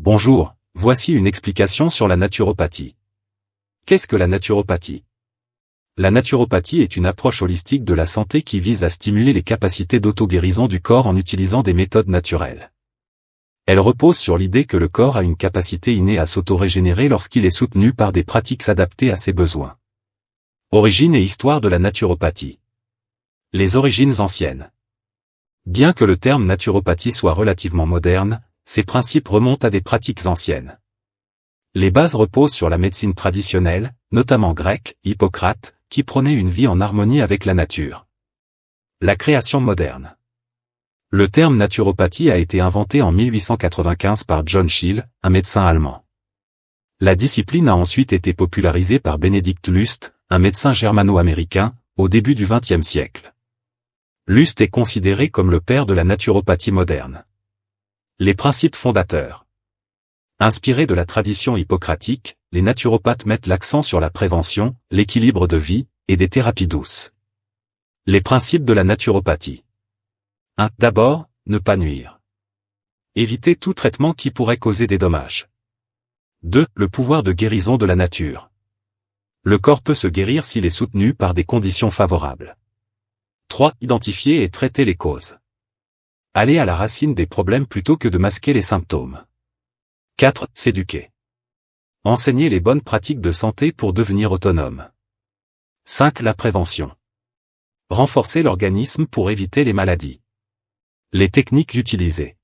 Bonjour, voici une explication sur la naturopathie. Qu'est-ce que la naturopathie? La naturopathie est une approche holistique de la santé qui vise à stimuler les capacités d'auto-guérison du corps en utilisant des méthodes naturelles. Elle repose sur l'idée que le corps a une capacité innée à s'auto-régénérer lorsqu'il est soutenu par des pratiques adaptées à ses besoins. Origine et histoire de la naturopathie. Les origines anciennes. Bien que le terme naturopathie soit relativement moderne, ses principes remontent à des pratiques anciennes. Les bases reposent sur la médecine traditionnelle, notamment grecque, Hippocrate, qui prônait une vie en harmonie avec la nature. La création moderne. Le terme naturopathie a été inventé en 1895 par John Schiele, un médecin allemand. La discipline a ensuite été popularisée par Benedict Lust, un médecin germano-américain, au début du XXe siècle. Lust est considéré comme le père de la naturopathie moderne. Les principes fondateurs. Inspirés de la tradition hippocratique, les naturopathes mettent l'accent sur la prévention, l'équilibre de vie, et des thérapies douces. Les principes de la naturopathie. 1. D'abord, ne pas nuire. Éviter tout traitement qui pourrait causer des dommages. 2. Le pouvoir de guérison de la nature. Le corps peut se guérir s'il est soutenu par des conditions favorables. 3. Identifier et traiter les causes. Aller à la racine des problèmes plutôt que de masquer les symptômes. 4. S'éduquer. Enseigner les bonnes pratiques de santé pour devenir autonome. 5. La prévention. Renforcer l'organisme pour éviter les maladies. Les techniques utilisées.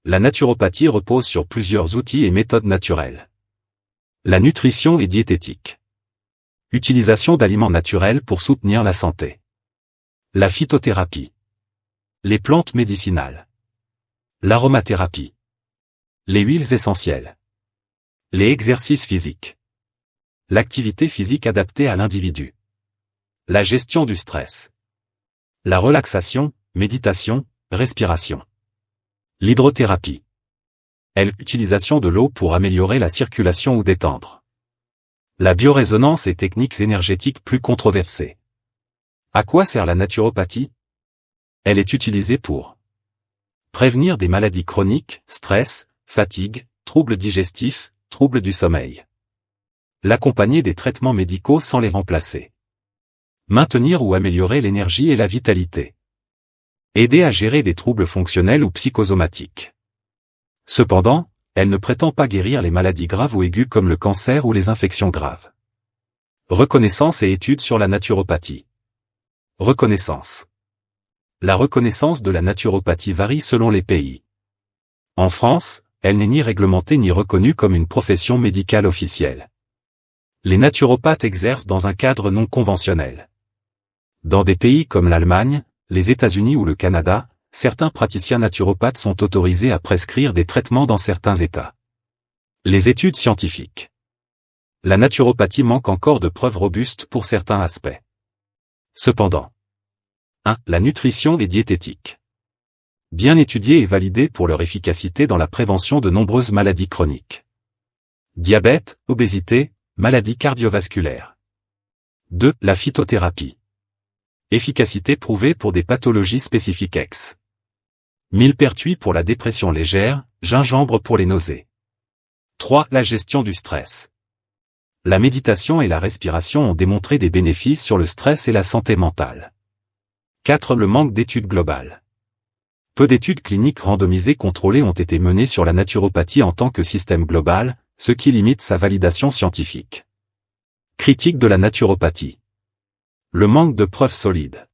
La naturopathie repose sur plusieurs outils et méthodes naturelles. La nutrition et diététique. Utilisation d'aliments naturels pour soutenir la santé. La phytothérapie. Les plantes médicinales. L'aromathérapie. Les huiles essentielles. Les exercices physiques. L'activité physique adaptée à l'individu. La gestion du stress. La relaxation, méditation, respiration. L'hydrothérapie. L'utilisation de l'eau pour améliorer la circulation ou détendre. La biorésonance et techniques énergétiques plus controversées. À quoi sert la naturopathie? Elle est utilisée pour prévenir des maladies chroniques, stress, fatigue, troubles digestifs, troubles du sommeil. L'accompagner des traitements médicaux sans les remplacer. Maintenir ou améliorer l'énergie et la vitalité. Aider à gérer des troubles fonctionnels ou psychosomatiques. Cependant, elle ne prétend pas guérir les maladies graves ou aiguës comme le cancer ou les infections graves. Reconnaissance et études sur la naturopathie. Reconnaissance. La reconnaissance de la naturopathie varie selon les pays. En France, elle n'est ni réglementée ni reconnue comme une profession médicale officielle. Les naturopathes exercent dans un cadre non conventionnel. Dans des pays comme l'Allemagne, les États-Unis ou le Canada, certains praticiens naturopathes sont autorisés à prescrire des traitements dans certains États. Les études scientifiques. La naturopathie manque encore de preuves robustes pour certains aspects. Cependant. 1. La nutrition et diététique. Bien étudiées et validées pour leur efficacité dans la prévention de nombreuses maladies chroniques. Diabète, obésité, maladies cardiovasculaires. 2. La phytothérapie. Efficacité prouvée pour des pathologies spécifiques ex. Millepertuis pour la dépression légère, gingembre pour les nausées. 3. La gestion du stress. La méditation et la respiration ont démontré des bénéfices sur le stress et la santé mentale. 4. Le manque d'études globales. Peu d'études cliniques randomisées contrôlées ont été menées sur la naturopathie en tant que système global, ce qui limite sa validation scientifique. Critique de la naturopathie. Le manque de preuves solides.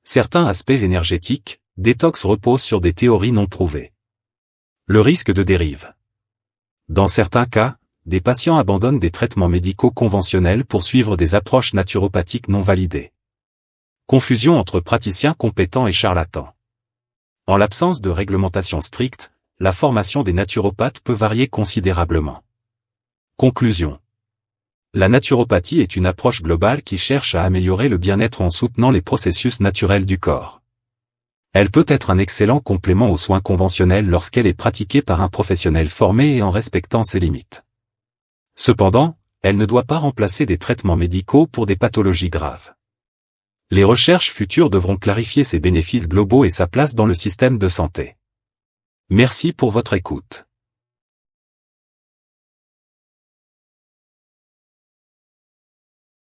Certains aspects énergétiques, détox reposent sur des théories non prouvées. Le risque de dérive. Dans certains cas, des patients abandonnent des traitements médicaux conventionnels pour suivre des approches naturopathiques non validées. Confusion entre praticiens compétents et charlatans. En l'absence de réglementation stricte, la formation des naturopathes peut varier considérablement. Conclusion. La naturopathie est une approche globale qui cherche à améliorer le bien-être en soutenant les processus naturels du corps. Elle peut être un excellent complément aux soins conventionnels lorsqu'elle est pratiquée par un professionnel formé et en respectant ses limites. Cependant, elle ne doit pas remplacer des traitements médicaux pour des pathologies graves. Les recherches futures devront clarifier ses bénéfices globaux et sa place dans le système de santé. Merci pour votre écoute.